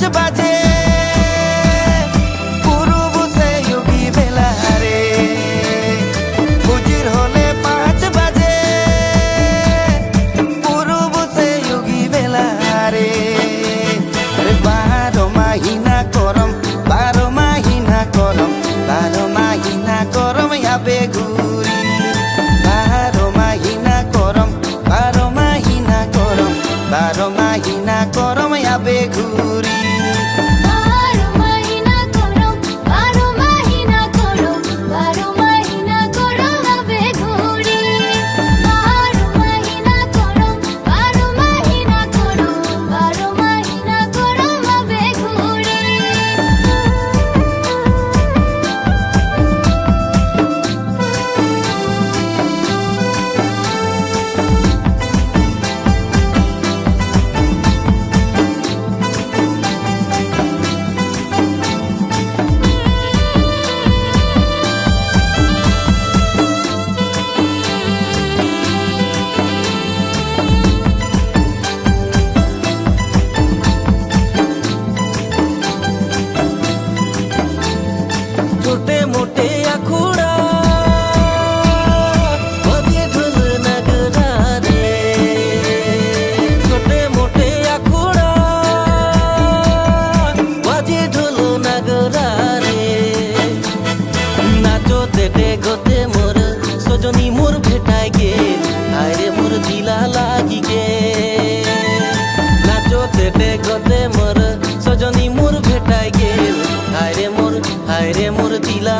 5 বাজে पूरब से योगी बेला रे फुजिर होले 5 बाजे पूरब से योगी बेला रे अरे 12 महीना करम 12 महीना करम 12 महीना करम या बेगुरी 12 महीना करम 12 महीना करम 12 महीना करम या बेगुरी छोटे मोटे अखुड़ा बजे ढोल नगरा रे छोटे मोटे अखुड़ा बजे ढोल नगरा रे नाचो तेटे गोते मोर सजनी मोर भेटाय गे आरे मोर दिला लागी गे नाचो तेटे गोते मोर सजनी मोर भेटाय गे हायरे मोर दिला